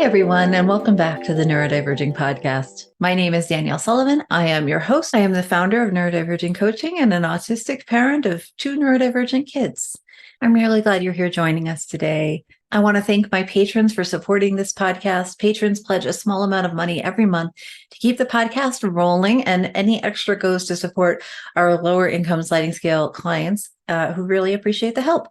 everyone, and welcome back to the Neurodiverging Podcast. My name is Danielle Sullivan. I am your host. I am the founder of Neurodiverging Coaching and an autistic parent of 2 neurodivergent kids. I'm really glad you're here joining us today. I want to thank my patrons for supporting this podcast. Patrons pledge a small amount of money every month to keep the podcast rolling, and any extra goes to support our lower income sliding scale clients who really appreciate the help.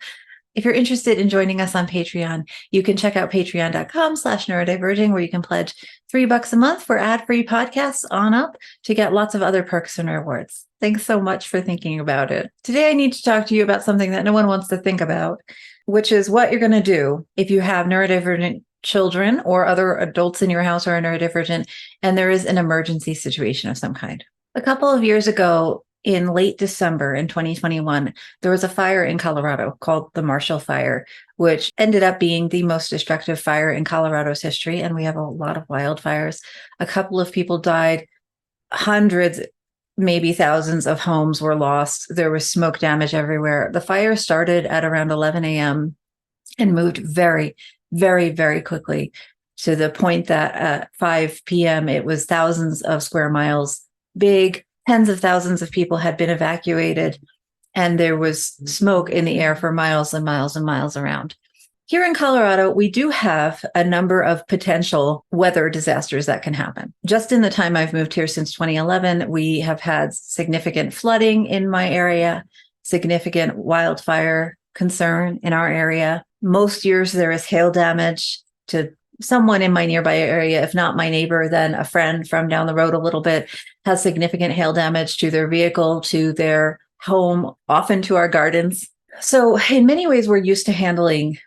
If you're interested in joining us on Patreon, you can check out patreon.com/neurodiverging, where you can pledge $3 a month for ad-free podcasts on up to get lots of other perks and rewards. Thanks so much for thinking about it. Today, I need to talk to you about something that no one wants to think about, which is what you're going to do if you have neurodivergent children or other adults in your house who are neurodivergent, and there is an emergency situation of some kind. A couple of years ago, in late December in 2021, there was a fire in Colorado called the Marshall Fire, which ended up being the most destructive fire in Colorado's history. And we have a lot of wildfires. A couple of people died, hundreds, maybe thousands of homes were lost. There was smoke damage everywhere. The fire started at around 11 a.m. and moved very, very, very quickly to the point that at 5 p.m., it was thousands of square miles big. Tens of thousands of people had been evacuated, and there was smoke in the air for miles and miles and miles around. Here in Colorado, we do have a number of potential weather disasters that can happen. Just in the time I've moved here since 2011, we have had significant flooding in my area, significant wildfire concern in our area. Most years there is hail damage to someone in my nearby area. If not my neighbor, then a friend from down the road a little bit has significant hail damage to their vehicle, to their home, often to our gardens. So in many ways, we're used to handling,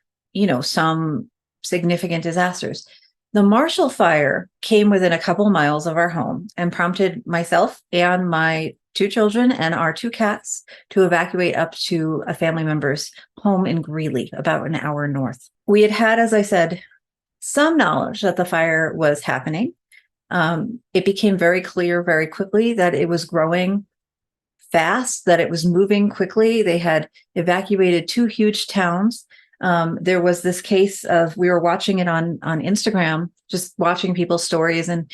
some significant disasters. The Marshall Fire came within a couple miles of our home and prompted myself and my 2 children and our 2 cats to evacuate up to a family member's home in Greeley, about an hour north. We had, as I said, some knowledge that the fire was happening. It became very clear very quickly that it was growing fast, that it was moving quickly. They had evacuated 2 huge towns. There was this case of, we were watching it on Instagram, just watching people's stories and,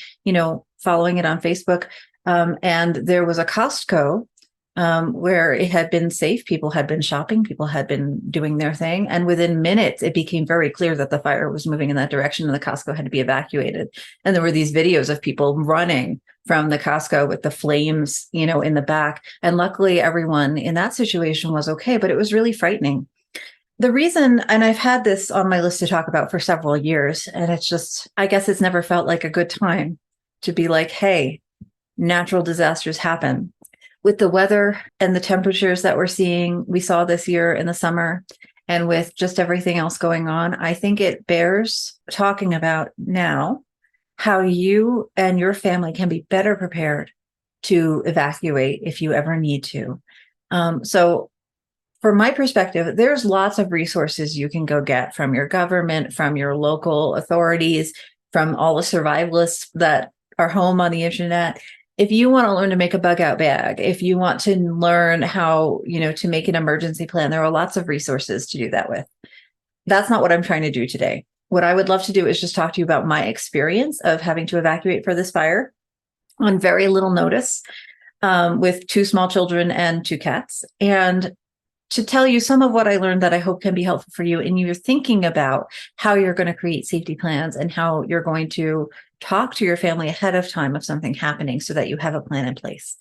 following it on Facebook. And there was a Costco where it had been safe. People had been shopping, people had been doing their thing. And within minutes, it became very clear that the fire was moving in that direction and the Costco had to be evacuated. And there were these videos of people running from the Costco with the flames, in the back. And luckily, everyone in that situation was okay, but it was really frightening. The reason, and I've had this on my list to talk about for several years, and it's just, I guess it's never felt like a good time to be like, hey, natural disasters happen. With the weather and the temperatures that we saw this year in the summer, and with just everything else going on, I think it bears talking about now how you and your family can be better prepared to evacuate if you ever need to. So from my perspective, there's lots of resources you can go get from your government, from your local authorities, from all the survivalists that are home on the internet. If you want to learn to make a bug out bag, if you want to learn how, to make an emergency plan, there are lots of resources to do that with. That's not what I'm trying to do today. What I would love to do is just talk to you about my experience of having to evacuate for this fire on very little notice, with 2 small children and 2 cats, and to tell you some of what I learned that I hope can be helpful for you in your thinking about how you're going to create safety plans and how you're going to talk to your family ahead of time of something happening so that you have a plan in place.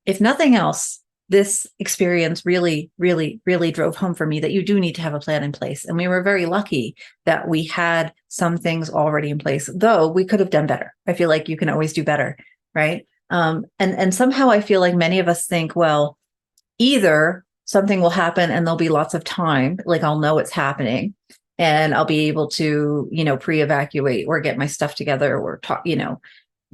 If nothing else, this experience really, really, really drove home for me that you do need to have a plan in place. And we were very lucky that we had some things already in place, though we could have done better. I feel like you can always do better, right? And somehow I feel like many of us think, well, either something will happen and there'll be lots of time, like I'll know it's happening and I'll be able to, pre-evacuate or get my stuff together or talk,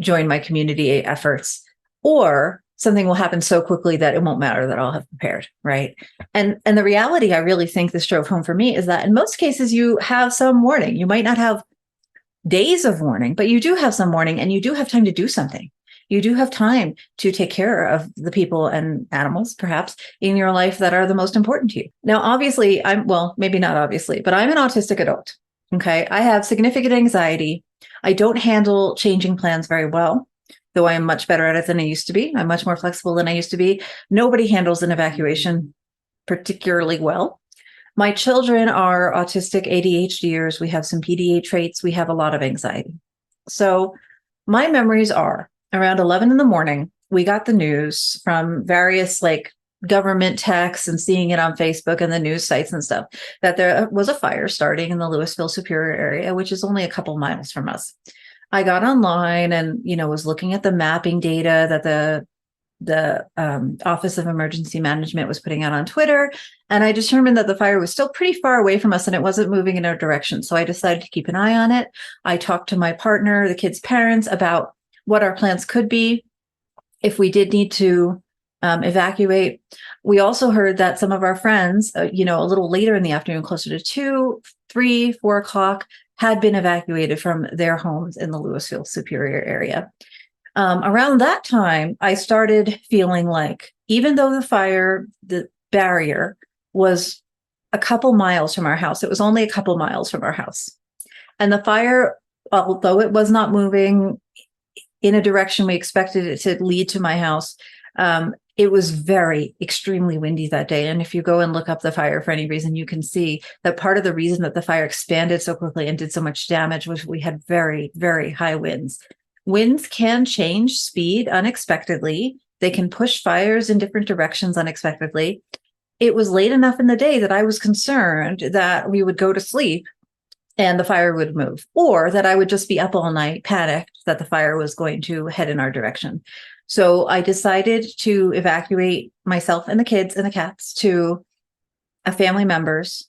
join my community efforts, or something will happen so quickly that it won't matter that I'll have prepared, right? And the reality I really think this drove home for me is that in most cases you have some warning. You might not have days of warning, but you do have some warning and you do have time to do something. You do have time to take care of the people and animals, perhaps, in your life that are the most important to you. Now, obviously, maybe not obviously, but I'm an autistic adult. Okay. I have significant anxiety. I don't handle changing plans very well, though I am much better at it than I used to be. I'm much more flexible than I used to be. Nobody handles an evacuation particularly well. My children are autistic ADHDers. We have some PDA traits. We have a lot of anxiety. So my memories are around 11 in the morning, we got the news from various government texts and seeing it on Facebook and the news sites and stuff that there was a fire starting in the Louisville Superior area, which is only a couple miles from us. I got online and, was looking at the mapping data that the Office of Emergency Management was putting out on Twitter. And I determined that the fire was still pretty far away from us and it wasn't moving in our direction. So I decided to keep an eye on it. I talked to my partner, the kids' parents, about what our plans could be if we did need to evacuate. We also heard that some of our friends, a little later in the afternoon, closer to 2, 3, 4 o'clock, had been evacuated from their homes in the Louisville Superior area. Around that time, I started feeling like, even though the barrier was a couple miles from our house, it was only a couple miles from our house. And the fire, although it was not moving in a direction we expected it to lead to my house, it was extremely windy that day. And if you go and look up the fire for any reason, you can see that part of the reason that the fire expanded so quickly and did so much damage was we had very, very high winds. Winds can change speed unexpectedly. They can push fires in different directions unexpectedly. It was late enough in the day that I was concerned that we would go to sleep and the fire would move, or that I would just be up all night, panicked that the fire was going to head in our direction. So I decided to evacuate myself and the kids and the cats to a family member's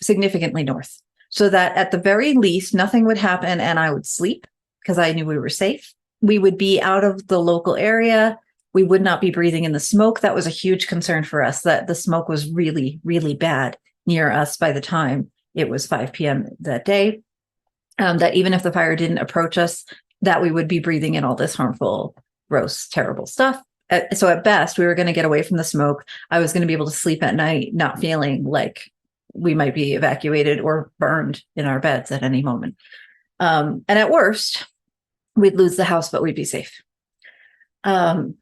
significantly north, so that at the very least, nothing would happen and I would sleep because I knew we were safe. We would be out of the local area. We would not be breathing in the smoke. That was a huge concern for us, that the smoke was really, really bad near us by the time it was 5 p.m. that day. That even if the fire didn't approach us, that we would be breathing in all this harmful, gross, terrible stuff. So at best, we were going to get away from the smoke. I was going to be able to sleep at night, not feeling like we might be evacuated or burned in our beds at any moment. And at worst, we'd lose the house, but we'd be safe. It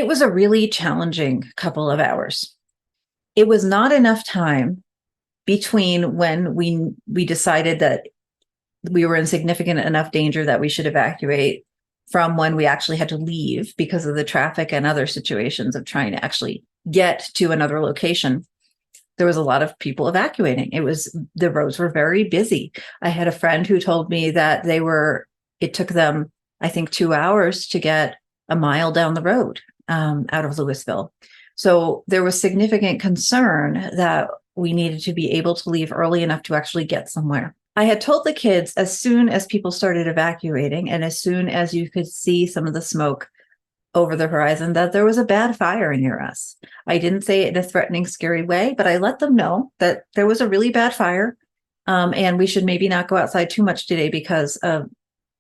was a really challenging couple of hours. It was not enough time between when we decided that we were in significant enough danger that we should evacuate from when we actually had to leave because of the traffic and other situations of trying to actually get to another location. There was a lot of people evacuating. The roads were very busy. I had a friend who told me that it took them, I think, 2 hours to get a mile down the road out of Louisville. So there was significant concern that we needed to be able to leave early enough to actually get somewhere. I had told the kids, as soon as people started evacuating and as soon as you could see some of the smoke over the horizon, that there was a bad fire near us. I didn't say it in a threatening, scary way, but I let them know that there was a really bad fire, and we should maybe not go outside too much today because of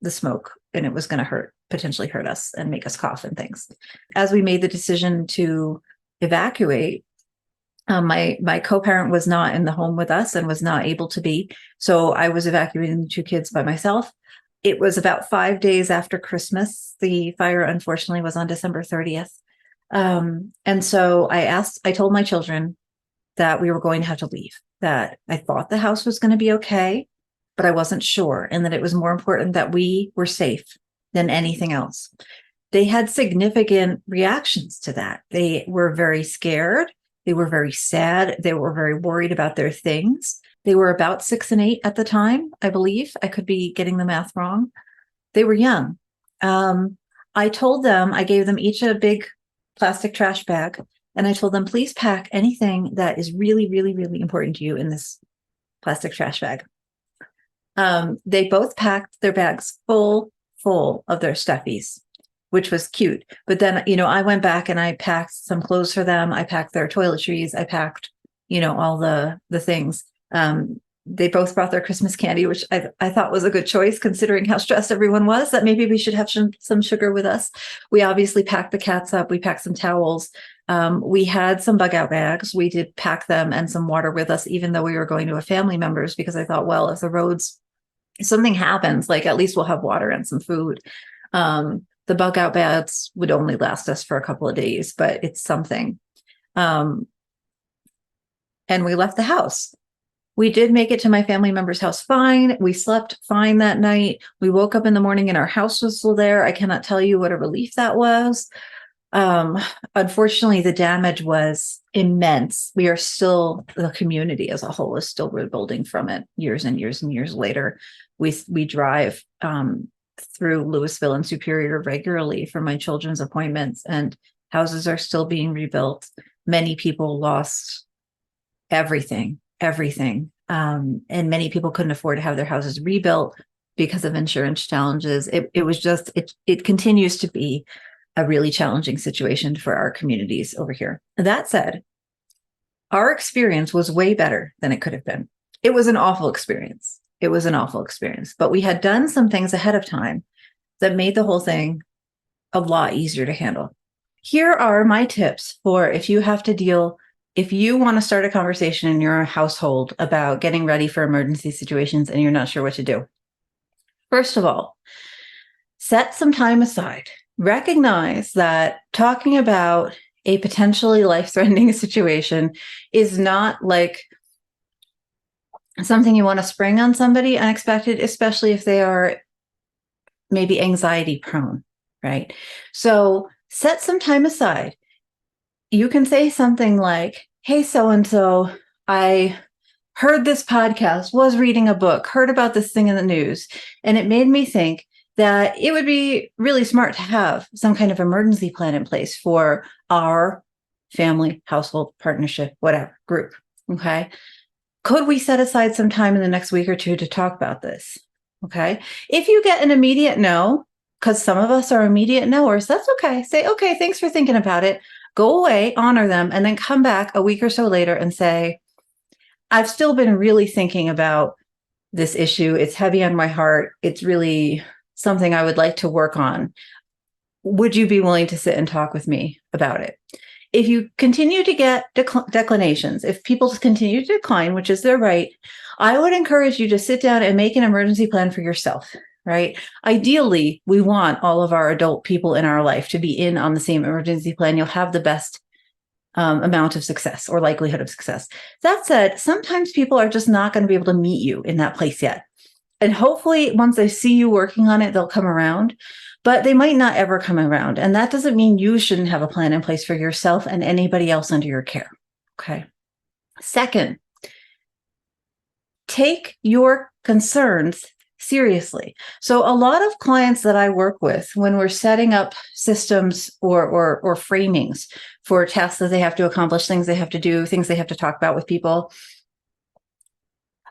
the smoke, and it was going to potentially hurt us and make us cough and things. As we made the decision to evacuate, my co-parent was not in the home with us and was not able to be. So I was evacuating the 2 kids by myself. It was about 5 days after Christmas. The fire, unfortunately, was on December 30th. And so I told my children that we were going to have to leave, that I thought the house was going to be okay, but I wasn't sure, and that it was more important that we were safe than anything else. They had significant reactions to that. They were very scared. They were very sad. They were very worried about their things. They were about 6 and 8 at the time, I believe. I could be getting the math wrong. They were young. I gave them each a big plastic trash bag, and I told them, please pack anything that is really, really, really important to you in this plastic trash bag. They both packed their bags full of their stuffies, which was cute. But then, I went back and I packed some clothes for them. I packed their toiletries. I packed, all the things. They both brought their Christmas candy, which I thought was a good choice considering how stressed everyone was, that maybe we should have some sugar with us. We obviously packed the cats up. We packed some towels. We had some bug out bags. We did pack them and some water with us, even though we were going to a family member's, because I thought, well, if the roads if something happens, like at least we'll have water and some food. The bug out baths would only last us for a couple of days, but it's something. And we left the house. We did make it to my family member's house fine. We slept fine that night. We woke up in the morning and our house was still there. I cannot tell you what a relief that was. Unfortunately, the damage was immense. The community as a whole is still rebuilding from it years and years and years later. We drive through Louisville and Superior regularly for my children's appointments, and houses are still being rebuilt. Many people lost everything. And many people couldn't afford to have their houses rebuilt because of insurance challenges. It continues to be a really challenging situation for our communities over here. That said, our experience was way better than it could have been. It was an awful experience. But we had done some things ahead of time that made the whole thing a lot easier to handle. Here are my tips for if you want to start a conversation in your household about getting ready for emergency situations and you're not sure what to do. First of all, set some time aside. Recognize that talking about a potentially life-threatening situation is not like something you want to spring on somebody unexpected, especially if they are maybe anxiety prone, right? So set some time aside. You can say something like, hey, so-and-so, I heard this podcast, was reading a book, heard about this thing in the news, and it made me think that it would be really smart to have some kind of emergency plan in place for our family, household, partnership, whatever group, okay? Could we set aside some time in the next week or two to talk about this, okay? If you get an immediate no, because some of us are immediate knowers, that's okay. Say, okay, thanks for thinking about it. Go away, honor them, and then come back a week or so later and say, I've still been really thinking about this issue. It's heavy on my heart. It's really something I would like to work on. Would you be willing to sit and talk with me about it? If you continue to get declinations, if people continue to decline, which is their right, I would encourage you to sit down and make an emergency plan for yourself, right? Ideally, we want all of our adult people in our life to be in on the same emergency plan. You'll have the best amount of success or likelihood of success. That said, sometimes people are just not going to be able to meet you in that place yet. And hopefully, once they see you working on it, they'll come around. But they might not ever come around. And that doesn't mean you shouldn't have a plan in place for yourself and anybody else under your care. Okay. Second, take your concerns seriously. So a lot of clients that I work with, when we're setting up systems or framings for tasks that they have to accomplish, things they have to do, things they have to talk about with people,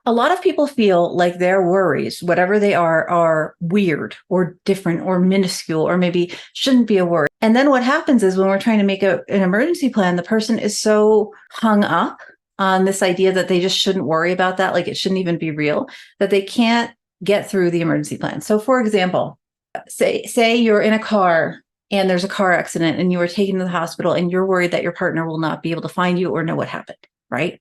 a lot of people feel like their worries, whatever they are weird or different or minuscule or maybe shouldn't be a worry. And then what happens is when we're trying to make an emergency plan, the person is so hung up on this idea that they just shouldn't worry about that, like it shouldn't even be real, that they can't get through the emergency plan. So for example, say you're in a car and there's a car accident and you were taken to the hospital and you're worried that your partner will not be able to find you or know what happened, right?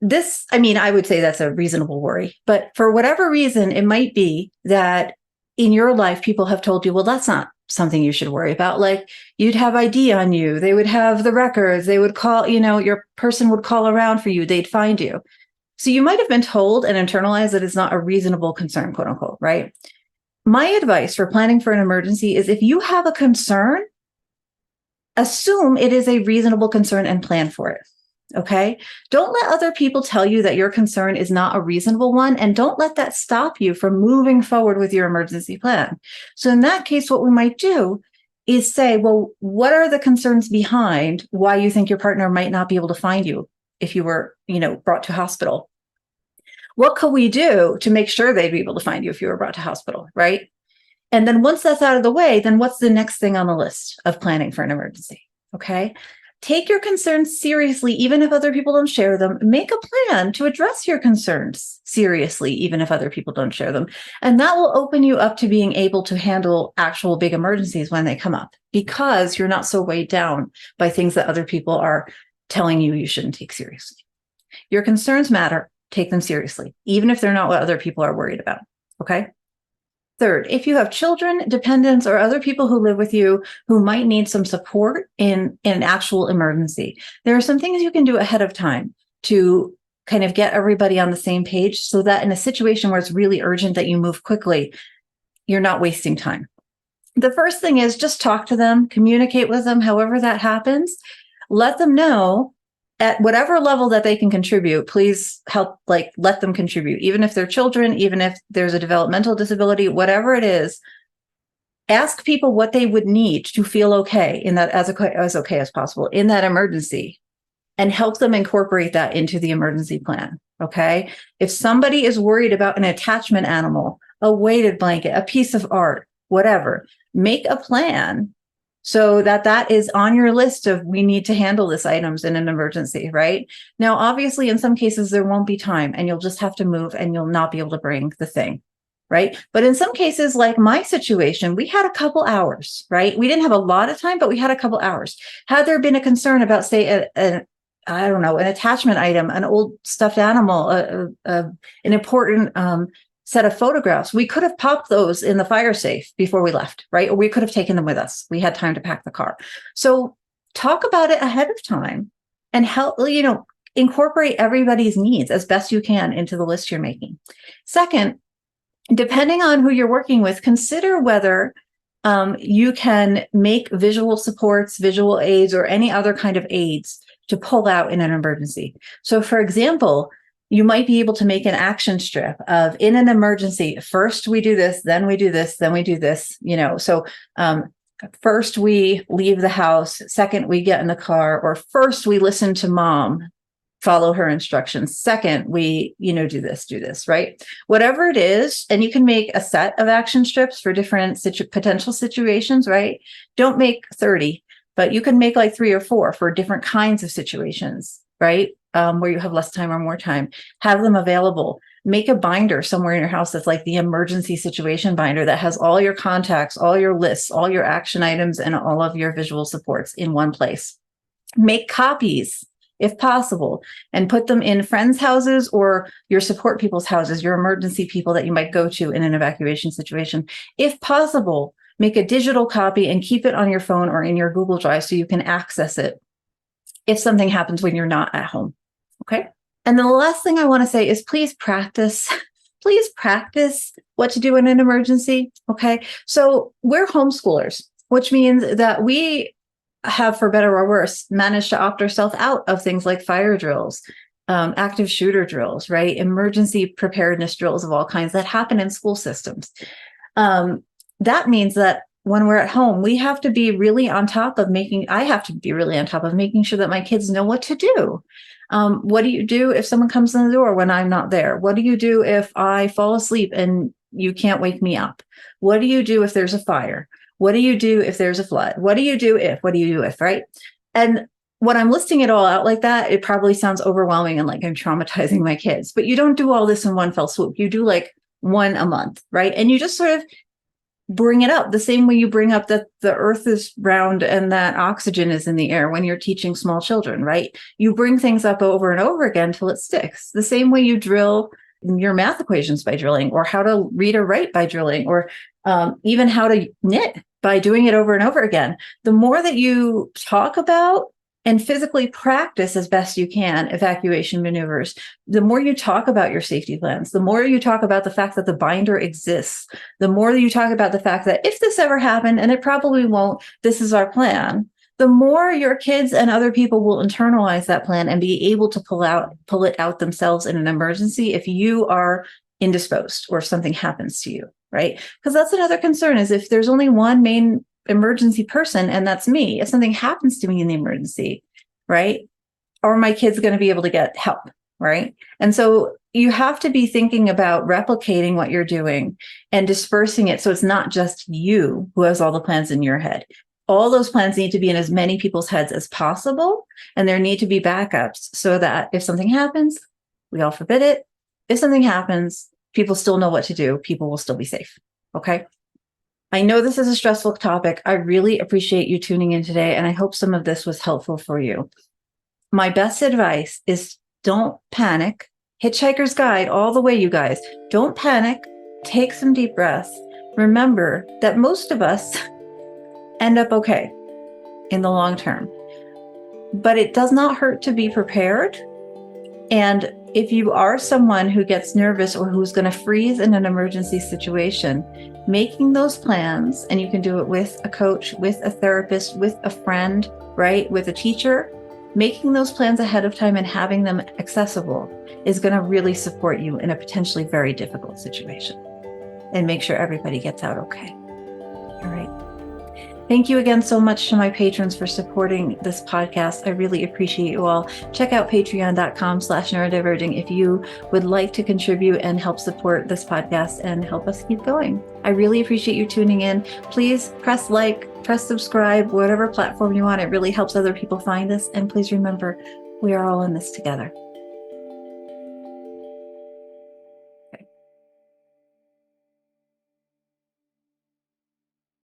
I would say that's a reasonable worry, but for whatever reason, it might be that in your life, people have told you, well, that's not something you should worry about. Like you'd have ID on you. They would have the records. They would call, your person would call around for you. They'd find you. So you might have been told and internalized that it's not a reasonable concern, quote unquote, right? My advice for planning for an emergency is if you have a concern, assume it is a reasonable concern and plan for it. Okay. Don't let other people tell you that your concern is not a reasonable one. And don't let that stop you from moving forward with your emergency plan. So in that case, what we might do is say, well, what are the concerns behind why you think your partner might not be able to find you if you were, brought to hospital? What could we do to make sure they'd be able to find you if you were brought to hospital, right? And then once that's out of the way, then what's the next thing on the list of planning for an emergency? Okay. Take your concerns seriously, even if other people don't share them. Make a plan to address your concerns seriously, even if other people don't share them. And that will open you up to being able to handle actual big emergencies when they come up, because you're not so weighed down by things that other people are telling you shouldn't take seriously. Your concerns matter. take them seriously, even if they're not what other people are worried about. Okay. Third, if you have children, dependents, or other people who live with you who might need some support in an actual emergency, there are some things you can do ahead of time to kind of get everybody on the same page so that in a situation where it's really urgent that you move quickly, you're not wasting time. The first thing is just talk to them, communicate with them, however that happens. Let them know at whatever level that they can contribute, please help, let them contribute, even if they're children, even if there's a developmental disability, whatever it is. Ask people what they would need to feel okay in that as okay as possible in that emergency, and help them incorporate that into the emergency plan. Okay. If somebody is worried about an attachment animal, a weighted blanket, a piece of art, whatever, make a plan so that is on your list of we need to handle this items in an emergency, right? Now, obviously, in some cases, there won't be time and you'll just have to move and you'll not be able to bring the thing, right? But in some cases, like my situation, we had a couple hours, right? We didn't have a lot of time, but we had a couple hours. Had there been a concern about, say, an attachment item, an old stuffed animal, an important set of photographs, we could have popped those in the fire safe before we left, right? Or we could have taken them with us. We had time to pack the car. So talk about it ahead of time and help, incorporate everybody's needs as best you can into the list you're making. Second, depending on who you're working with, consider whether you can make visual supports, visual aids, or any other kind of aids to pull out in an emergency. So for example, you might be able to make an action strip of in an emergency, first we do this, then we do this, then we do this, so first we leave the house, second we get in the car, or first we listen to mom, follow her instructions, second we, do this, right? Whatever it is, and you can make a set of action strips for different potential situations, right? Don't make 30, but you can make like 3 or 4 for different kinds of situations, right? Where you have less time or more time. Have them available. Make a binder somewhere in your house that's like the emergency situation binder that has all your contacts, all your lists, all your action items, and all of your visual supports in one place. Make copies if possible, and put them in friends' houses or your support people's houses, your emergency people that you might go to in an evacuation situation. If possible, make a digital copy and keep it on your phone or in your Google Drive so you can access it if something happens when you're not at home. Okay. And then the last thing I want to say is please practice what to do in an emergency. Okay. So we're homeschoolers, which means that we have, for better or worse, managed to opt ourselves out of things like fire drills, active shooter drills, right? Emergency preparedness drills of all kinds that happen in school systems. That means that when we're at home, we have to be really on top of I have to be really on top of making sure that my kids know what to do. What do you do if someone comes in the door when I'm not there? What do you do if I fall asleep and you can't wake me up? What do you do if there's a fire? What do you do if there's a flood? What do you do if, right? And when I'm listing it all out like that, it probably sounds overwhelming and like I'm traumatizing my kids, but you don't do all this in one fell swoop. You do like one a month, right? And you just sort of bring it up the same way you bring up that the earth is round and that oxygen is in the air when you're teaching small children, right? You bring things up over and over again till it sticks. The same way you drill your math equations by drilling, or how to read or write by drilling, or even how to knit by doing it over and over again. The more that you talk about and physically practice as best you can evacuation maneuvers, the more you talk about your safety plans, the more you talk about the fact that the binder exists, the more you talk about the fact that if this ever happened, and it probably won't, this is our plan, the more your kids and other people will internalize that plan and be able to pull it out themselves in an emergency if you are indisposed or if something happens to you, right? Because that's another concern, is if there's only one main emergency person, and that's me, if something happens to me in the emergency, right? Are my kids going to be able to get help, right? And so you have to be thinking about replicating what you're doing and dispersing it so it's not just you who has all the plans in your head. All those plans need to be in as many people's heads as possible, and there need to be backups so that if something happens, we all forbid it, if something happens, people still know what to do, people will still be safe, okay? I know this is a stressful topic. I really appreciate you tuning in today, and I hope some of this was helpful for you. My best advice is don't panic. Hitchhiker's Guide all the way, you guys. Don't panic. Take some deep breaths. Remember that most of us end up okay in the long term, but it does not hurt to be prepared. And if you are someone who gets nervous or who's going to freeze in an emergency situation, making those plans, and you can do it with a coach, with a therapist, with a friend, right? With a teacher, making those plans ahead of time and having them accessible is going to really support you in a potentially very difficult situation and make sure everybody gets out okay. All right. Thank you again so much to my patrons for supporting this podcast. I really appreciate you all. Check out patreon.com/neurodiverging if you would like to contribute and help support this podcast and help us keep going. I really appreciate you tuning in. Please press like, press subscribe, whatever platform you want. It really helps other people find us. And please remember, we are all in this together.